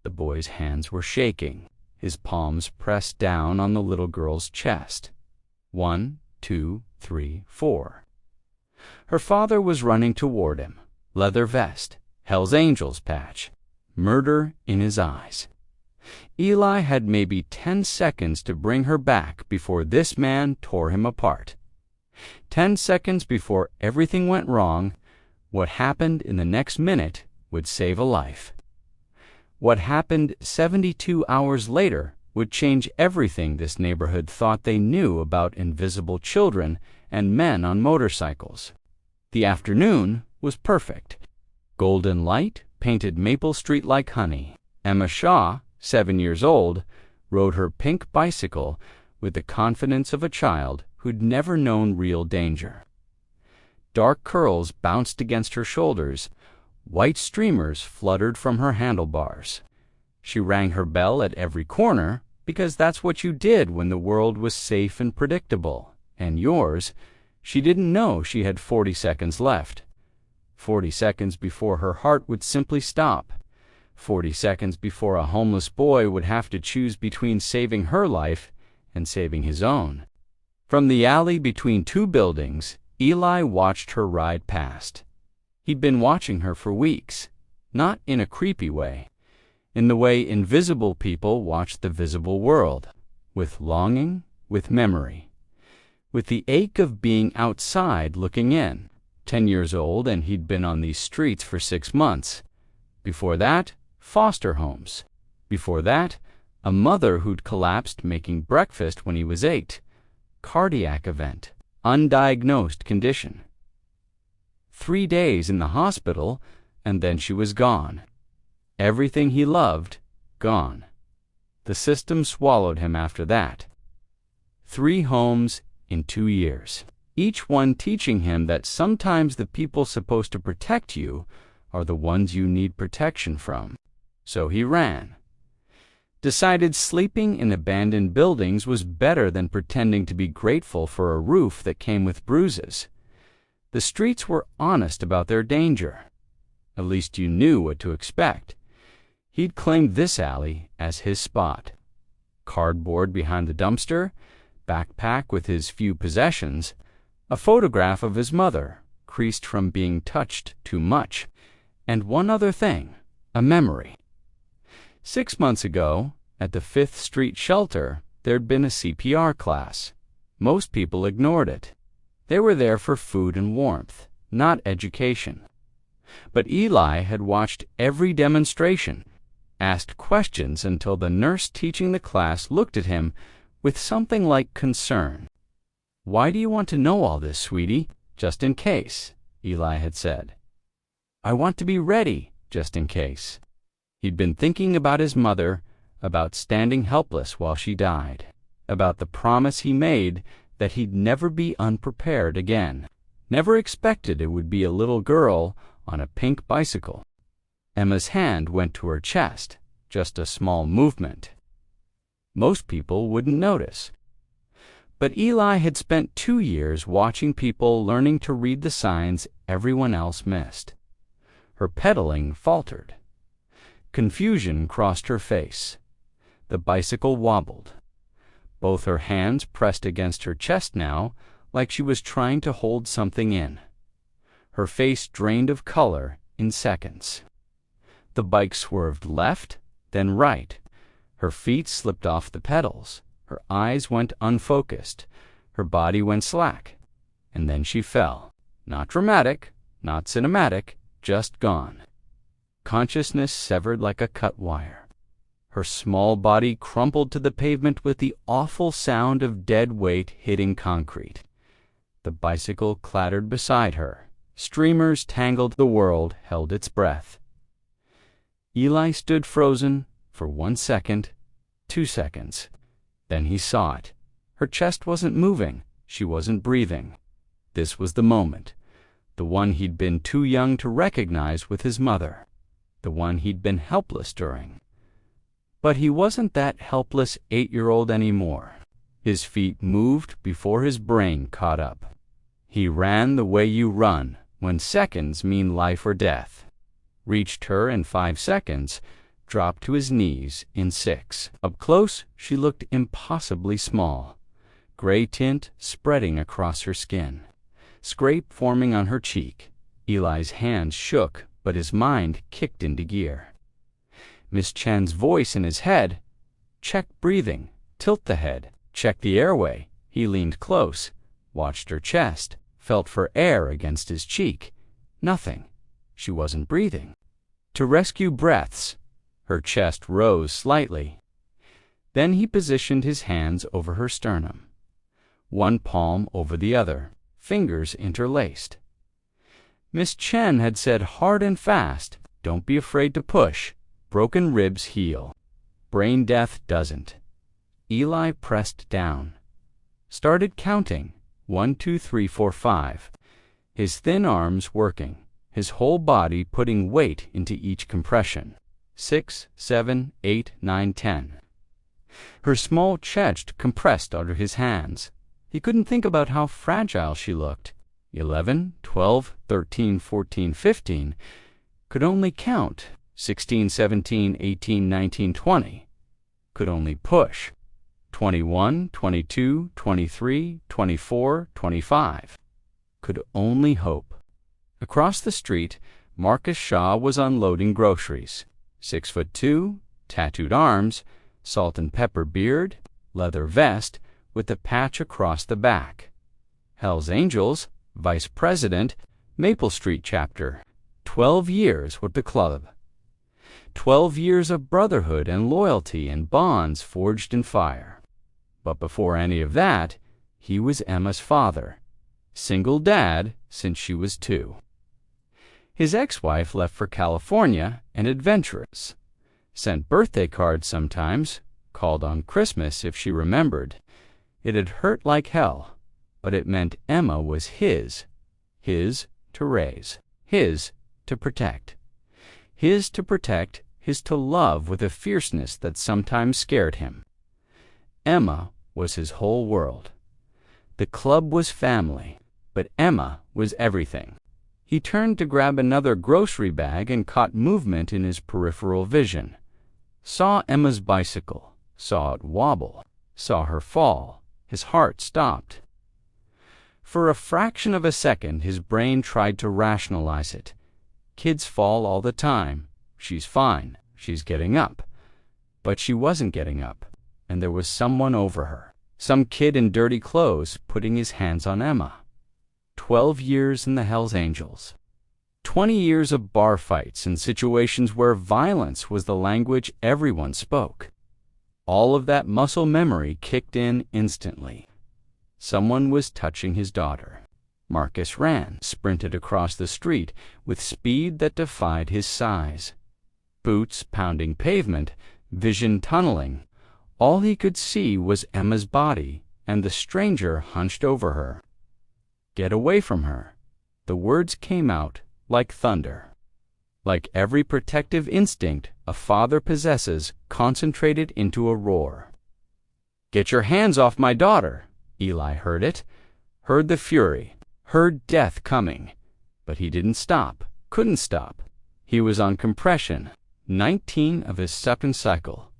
The boy's hands were shaking, his palms pressed down on the little girl's chest. 1, 2, 3, 4. Her father was running toward him, leather vest, Hell's Angels patch, murder in his eyes. Eli had maybe 10 seconds to bring her back before this man tore him apart. 10 seconds before everything went wrong. What happened in the next minute would save a life. What happened 72 hours later would change everything this neighborhood thought they knew about invisible children and men on motorcycles. The afternoon was perfect. Golden light painted Maple Street like honey. Emma Shaw, 7 years old, rode her pink bicycle with the confidence of a child who'd never known real danger. Dark curls bounced against her shoulders. White streamers fluttered from her handlebars. She rang her bell at every corner because that's what you did when the world was safe and predictable. And yours, she didn't know she had 40 seconds left. 40 seconds before her heart would simply stop. 40 seconds before a homeless boy would have to choose between saving her life and saving his own. From the alley between two buildings, Eli watched her ride past. He'd been watching her for weeks, not in a creepy way, in the way invisible people watch the visible world, with longing, with memory, with the ache of being outside looking in. 10 years old, and he'd been on these streets for 6 months. Before that, foster homes. Before that, a mother who'd collapsed making breakfast when he was 8. Cardiac event. Undiagnosed condition. 3 days in the hospital, and then she was gone. Everything he loved, gone. The system swallowed him after that. 3 homes in 2 years. Each one teaching him that sometimes the people supposed to protect you are the ones you need protection from. So he ran. Decided sleeping in abandoned buildings was better than pretending to be grateful for a roof that came with bruises. The streets were honest about their danger. At least you knew what to expect. He'd claimed this alley as his spot. Cardboard behind the dumpster, backpack with his few possessions, a photograph of his mother, creased from being touched too much, and one other thing, a memory. 6 months ago, at the 5th Street shelter, there'd been a CPR class. Most people ignored it. They were there for food and warmth, not education. But Eli had watched every demonstration, asked questions until the nurse teaching the class looked at him with something like concern. "Why do you want to know all this, sweetie? Just in case," Eli had said. "I want to be ready, just in case." He'd been thinking about his mother, about standing helpless while she died, about the promise he made that he'd never be unprepared again. Never expected it would be a little girl on a pink bicycle. Emma's hand went to her chest, just a small movement. Most people wouldn't notice. But Eli had spent 2 years watching people learning to read the signs everyone else missed. Her pedaling faltered. Confusion crossed her face. The bicycle wobbled. Both her hands pressed against her chest now, like she was trying to hold something in. Her face drained of color in seconds. The bike swerved left, then right. Her feet slipped off the pedals. Her eyes went unfocused. Her body went slack. And then she fell. Not dramatic, not cinematic, just gone. Consciousness severed like a cut wire. Her small body crumpled to the pavement with the awful sound of dead weight hitting concrete. The bicycle clattered beside her. Streamers tangled. The world held its breath. Eli stood frozen for 1 second, 2 seconds. Then he saw it. Her chest wasn't moving. She wasn't breathing. This was the moment. The one he'd been too young to recognize with his mother. The one he'd been helpless during. But he wasn't that helpless 8-year-old anymore. His feet moved before his brain caught up. He ran the way you run when seconds mean life or death. Reached her in 5 seconds, dropped to his knees in 6. Up close, she looked impossibly small. Gray tint spreading across her skin. Scrape forming on her cheek. Eli's hands shook, but his mind kicked into gear. Miss Chen's voice in his head. Check breathing. Tilt the head. Check the airway. He leaned close, watched her chest, felt for air against his cheek. Nothing. She wasn't breathing. To rescue breaths, her chest rose slightly. Then he positioned his hands over her sternum. One palm over the other, fingers interlaced. Miss Chen had said hard and fast, "Don't be afraid to push. Broken ribs heal. Brain death doesn't." Eli pressed down. Started counting. 1, 2, 3, 4, 5. His thin arms working, his whole body putting weight into each compression. 6, 7, 8, 9, 10. Her small chest compressed under his hands. He couldn't think about how fragile she looked. 11, 12, 13, 14, 15. Could only count. 16, 17, 18, 19, 20. Could only push. 21, 22, 23, 24, 25. Could only hope. Across the street, Marcus Shaw was unloading groceries. 6'2", tattooed arms, salt and pepper beard, leather vest with a patch across the back. Hell's Angels, vice president, Maple Street chapter. 12 years with the club. 12 years of brotherhood and loyalty and bonds forged in fire. But before any of that, he was Emma's father. Single dad since she was 2. His ex-wife left for California and adventurous. Sent birthday cards sometimes, called on Christmas if she remembered. It had hurt like hell, but it meant Emma was his to raise, his to protect. His to protect, his to love with a fierceness that sometimes scared him. Emma was his whole world. The club was family, but Emma was everything. He turned to grab another grocery bag and caught movement in his peripheral vision. Saw Emma's bicycle, saw it wobble, saw her fall. His heart stopped. For a fraction of a second, his brain tried to rationalize it. Kids fall all the time. She's fine. She's getting up. But she wasn't getting up, and there was someone over her. Some kid in dirty clothes putting his hands on Emma. 12 years in the Hells Angels. 20 years of bar fights and situations where violence was the language everyone spoke. All of that muscle memory kicked in instantly. Someone was touching his daughter. Marcus ran, sprinted across the street with speed that defied his size. Boots pounding pavement, vision tunneling. All he could see was Emma's body and the stranger hunched over her. Get away from her. The words came out like thunder. Like every protective instinct a father possesses concentrated into a roar. Get your hands off my daughter! Eli heard it, heard the fury, heard death coming. But he didn't stop, couldn't stop. He was on compression, 19 of his second cycle.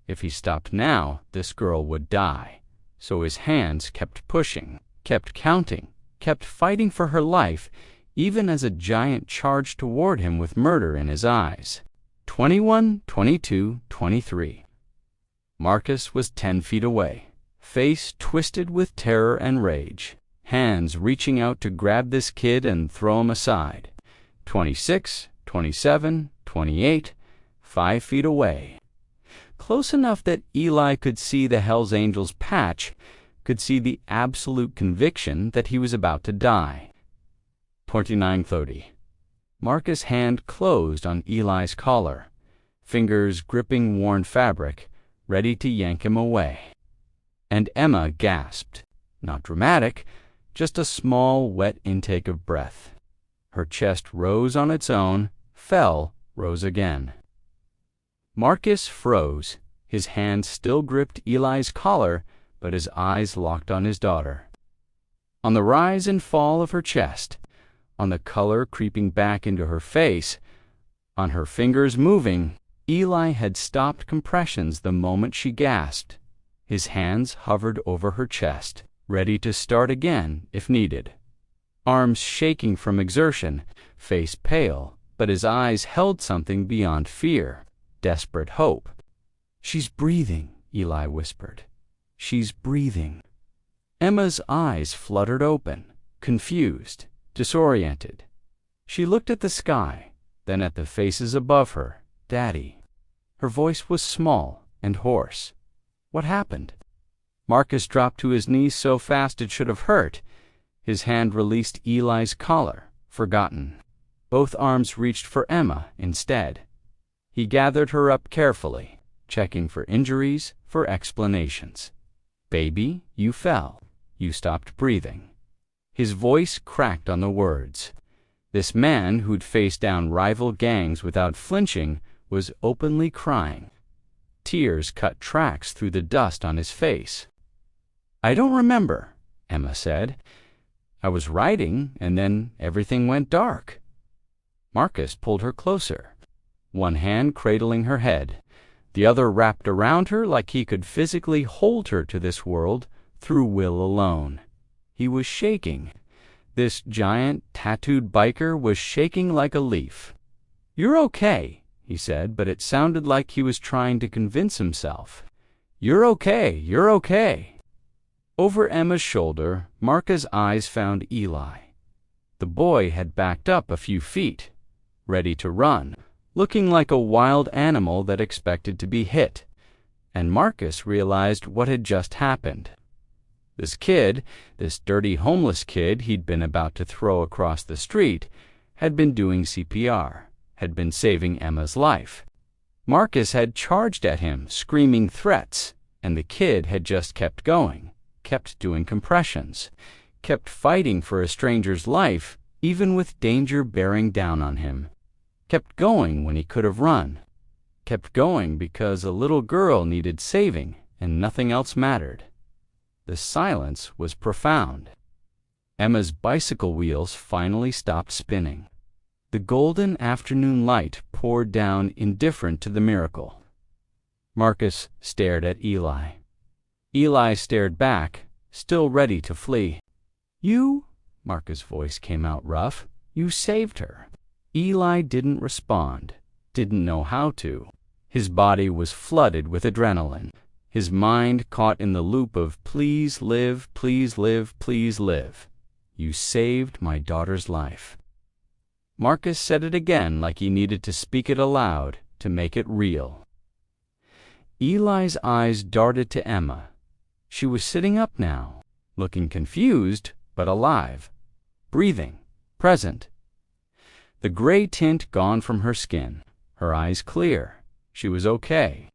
If he stopped now, this girl would die. So his hands kept pushing, kept counting, kept fighting for her life, even as a giant charged toward him with murder in his eyes. 21, 22, 23. Marcus was 10 feet away, face twisted with terror and rage, hands reaching out to grab this kid and throw him aside. 26, 27, 28, 5 feet away. Close enough that Eli could see the Hells Angels patch, could see the absolute conviction that he was about to die. 29:30. Marcus' hand closed on Eli's collar, fingers gripping worn fabric, ready to yank him away. And Emma gasped. Not dramatic, just a small, wet intake of breath. Her chest rose on its own, fell, rose again. Marcus froze. His hand still gripped Eli's collar, but his eyes locked on his daughter. On the rise and fall of her chest, on the color creeping back into her face, on her fingers moving, Eli had stopped compressions the moment she gasped. His hands hovered over her chest, ready to start again if needed. Arms shaking from exertion, face pale, but his eyes held something beyond fear, desperate hope. "She's breathing," Eli whispered. "She's breathing." Emma's eyes fluttered open, confused, disoriented. She looked at the sky, then at the faces above her. "Daddy." Her voice was small and hoarse. "What happened?" Marcus dropped to his knees so fast it should have hurt. His hand released Eli's collar, forgotten. Both arms reached for Emma instead. He gathered her up carefully, checking for injuries, for explanations. "Baby, you fell. You stopped breathing." His voice cracked on the words. This man who'd faced down rival gangs without flinching was openly crying. Tears cut tracks through the dust on his face. "I don't remember," Emma said. "I was writing, and then everything went dark." Marcus pulled her closer, one hand cradling her head, the other wrapped around her like he could physically hold her to this world through will alone. He was shaking. This giant, tattooed biker was shaking like a leaf. "You're okay," he said, but it sounded like he was trying to convince himself. "You're okay, you're okay." Over Emma's shoulder, Marca's eyes found Eli. The boy had backed up a few feet, ready to run, looking like a wild animal that expected to be hit. And Marcus realized what had just happened. This kid, this dirty homeless kid he'd been about to throw across the street, had been doing CPR, had been saving Emma's life. Marcus had charged at him, screaming threats, and the kid had just kept going, kept doing compressions, kept fighting for a stranger's life, even with danger bearing down on him. Kept going when he could have run. Kept going because a little girl needed saving and nothing else mattered. The silence was profound. Emma's bicycle wheels finally stopped spinning. The golden afternoon light poured down indifferent to the miracle. Marcus stared at Eli. Eli stared back, still ready to flee. "You?" Marcus' voice came out rough. "You saved her." Eli didn't respond, didn't know how to. His body was flooded with adrenaline. His mind caught in the loop of "Please live, please live, please live. You saved my daughter's life." Marcus said it again like he needed to speak it aloud to make it real. Eli's eyes darted to Emma. She was sitting up now, looking confused but alive, breathing, present. The gray tint gone from her skin, her eyes clear. She was okay.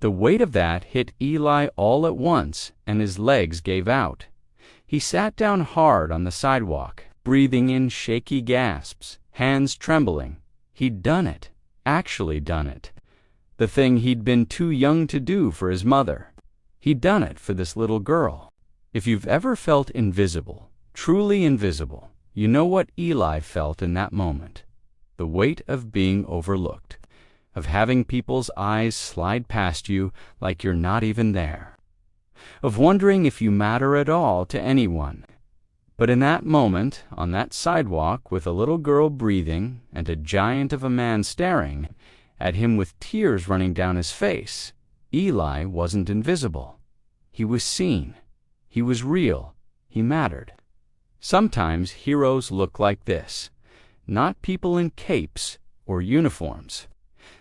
The weight of that hit Eli all at once, and his legs gave out. He sat down hard on the sidewalk, breathing in shaky gasps, hands trembling. He'd done it, actually done it. The thing he'd been too young to do for his mother. He'd done it for this little girl. If you've ever felt invisible, truly invisible, you know what Eli felt in that moment. The weight of being overlooked, of having people's eyes slide past you like you're not even there, of wondering if you matter at all to anyone. But in that moment, on that sidewalk with a little girl breathing and a giant of a man staring at him with tears running down his face, Eli wasn't invisible. He was seen. He was real. He mattered. Sometimes heroes look like this, not people in capes or uniforms.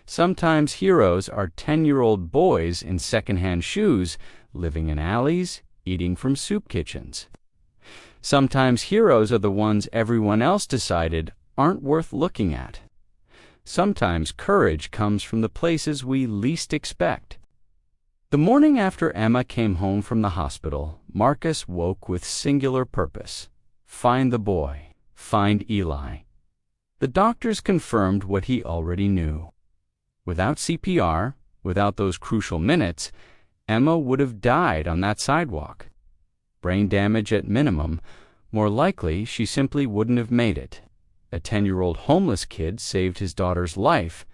Sometimes heroes are 10-year-old boys in secondhand shoes, living in alleys, eating from soup kitchens. Sometimes heroes are the ones everyone else decided aren't worth looking at. Sometimes courage comes from the places we least expect. The morning after Emma came home from the hospital, Marcus woke with singular purpose. Find the boy. Find Eli. The doctors confirmed what he already knew. Without CPR, without those crucial minutes, Emma would have died on that sidewalk. Brain damage at minimum, more likely she simply wouldn't have made it. A 10-year-old homeless kid saved his daughter's life,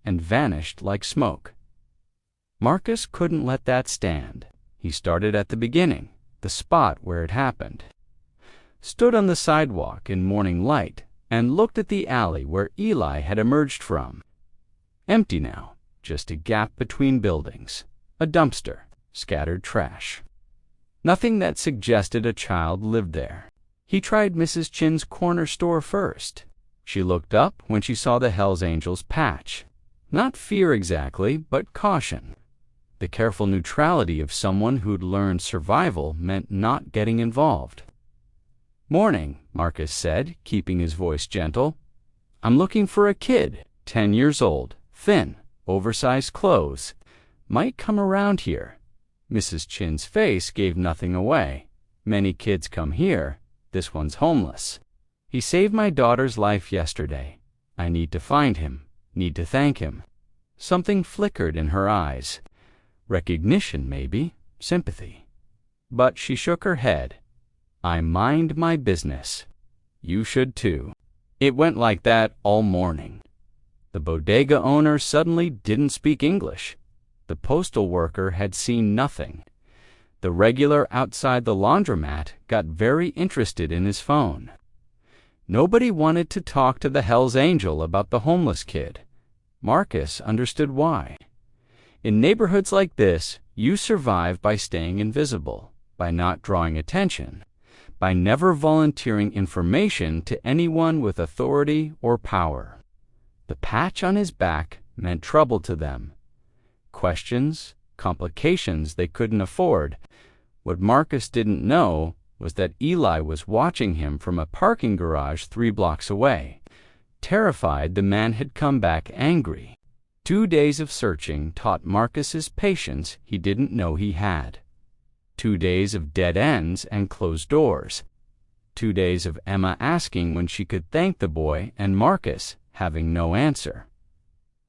and vanished like smoke. Marcus couldn't let that stand. He started at the beginning, the spot where it happened. Stood on the sidewalk in morning light and looked at the alley where Eli had emerged from. Empty now, just a gap between buildings, a dumpster, scattered trash. Nothing that suggested a child lived there. He tried Mrs. Chin's corner store first. She looked up when she saw the Hells Angels patch. Not fear exactly, but caution. The careful neutrality of someone who'd learned survival meant not getting involved. "Morning," Marcus said, keeping his voice gentle. "I'm looking for a kid, 10 years old, thin, oversized clothes. Might come around here." Mrs. Chin's face gave nothing away. "Many kids come here. This one's homeless. He saved my daughter's life yesterday. I need to find him, need to thank him." Something flickered in her eyes. Recognition, maybe, sympathy. But she shook her head. "I mind my business. You should too." It went like that all morning. The bodega owner suddenly didn't speak English. The postal worker had seen nothing. The regular outside the laundromat got very interested in his phone. Nobody wanted to talk to the Hells Angel about the homeless kid. Marcus understood why. In neighborhoods like this, you survive by staying invisible, by not drawing attention, by never volunteering information to anyone with authority or power. The patch on his back meant trouble to them. Questions, complications they couldn't afford. What Marcus didn't know was that Eli was watching him from a parking garage 3 blocks away. Terrified, the man had come back angry. 2 days of searching taught Marcus's patience he didn't know he had. 2 days of dead ends and closed doors. 2 days of Emma asking when she could thank the boy and Marcus having no answer.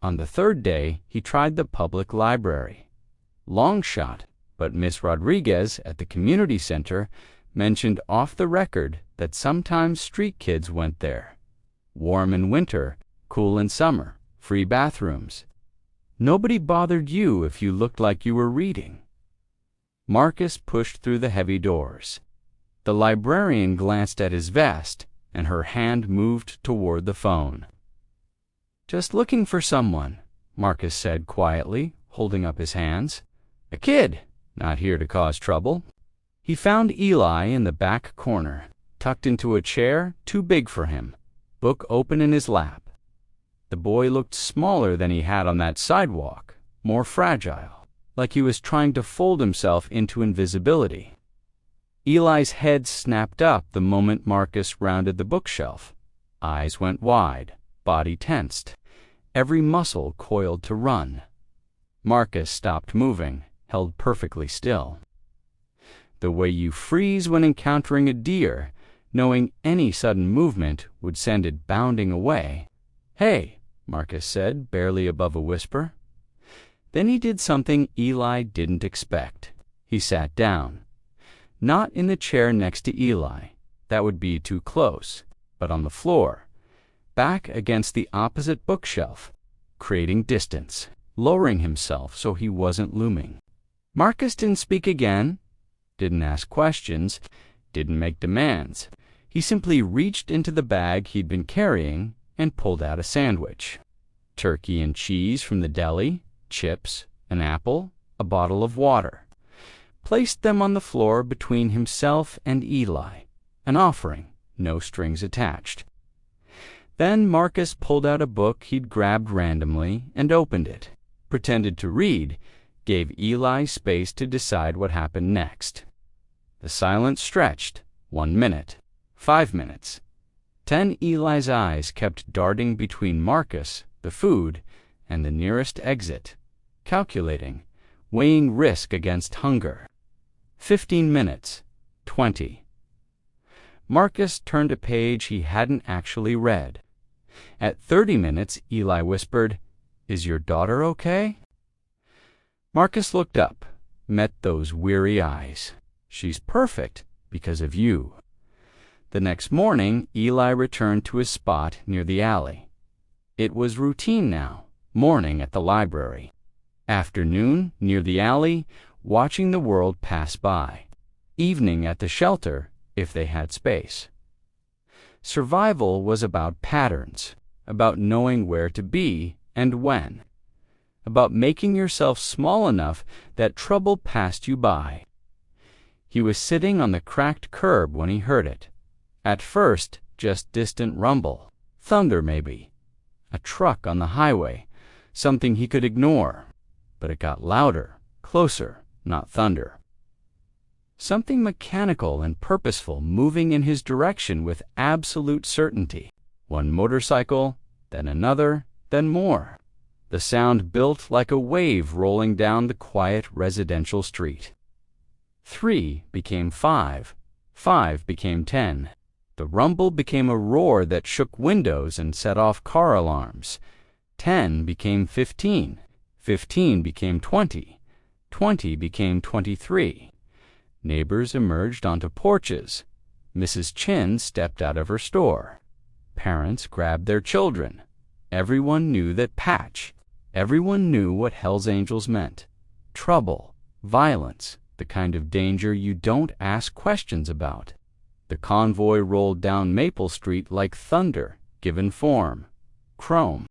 On the 3rd day, he tried the public library. Long shot, but Miss Rodriguez at the community center mentioned off the record that sometimes street kids went there. Warm in winter, cool in summer, free bathrooms. Nobody bothered you if you looked like you were reading. Marcus pushed through the heavy doors. The librarian glanced at his vest, and her hand moved toward the phone. "Just looking for someone," Marcus said quietly, holding up his hands. "A kid, not here to cause trouble." He found Eli in the back corner, tucked into a chair too big for him, book open in his lap. The boy looked smaller than he had on that sidewalk, more fragile, like he was trying to fold himself into invisibility. Eli's head snapped up the moment Marcus rounded the bookshelf. Eyes went wide, body tensed, every muscle coiled to run. Marcus stopped moving, held perfectly still. The way you freeze when encountering a deer, knowing any sudden movement would send it bounding away. "Hey," Marcus said, barely above a whisper. Then he did something Eli didn't expect. He sat down. Not in the chair next to Eli. That would be too close, but on the floor, back against the opposite bookshelf, creating distance, lowering himself so he wasn't looming. Marcus didn't speak again, didn't ask questions, didn't make demands. He simply reached into the bag he'd been carrying and pulled out a sandwich. Turkey and cheese from the deli, chips, an apple, a bottle of water. Placed them on the floor between himself and Eli, an offering, no strings attached. Then Marcus pulled out a book he'd grabbed randomly and opened it, pretended to read, gave Eli space to decide what happened next. The silence stretched. 1 minute, 5 minutes. 10 Eli's eyes kept darting between Marcus, the food, and the nearest exit, calculating, weighing risk against hunger. 15 minutes, 20. Marcus turned a page he hadn't actually read. At 30 minutes, Eli whispered, "Is your daughter okay?" Marcus looked up, met those weary eyes. "She's perfect because of you." The next morning, Eli returned to his spot near the alley. It was routine now, Morning at the library. Afternoon near the alley, watching the world pass by. Evening at the shelter, if they had space. Survival was about patterns, about knowing where to be and when, about making yourself small enough that trouble passed you by. He was sitting on the cracked curb when he heard it. At first, just distant rumble, thunder maybe, a truck on the highway, something he could ignore. But it got louder, closer, not thunder. Something mechanical and purposeful moving in his direction with absolute certainty. One motorcycle, then another, then more. The sound built like a wave rolling down the quiet residential street. 3 became 5. 5 became 10. The rumble became a roar that shook windows and set off car alarms. 10 became 15. 15 became 20. 20 became 23. Neighbors emerged onto porches. Mrs. Chin stepped out of her store. Parents grabbed their children. Everyone knew that patch. Everyone knew what Hell's Angels meant. Trouble, violence, the kind of danger you don't ask questions about. The convoy rolled down Maple Street like thunder, given form. Chrome.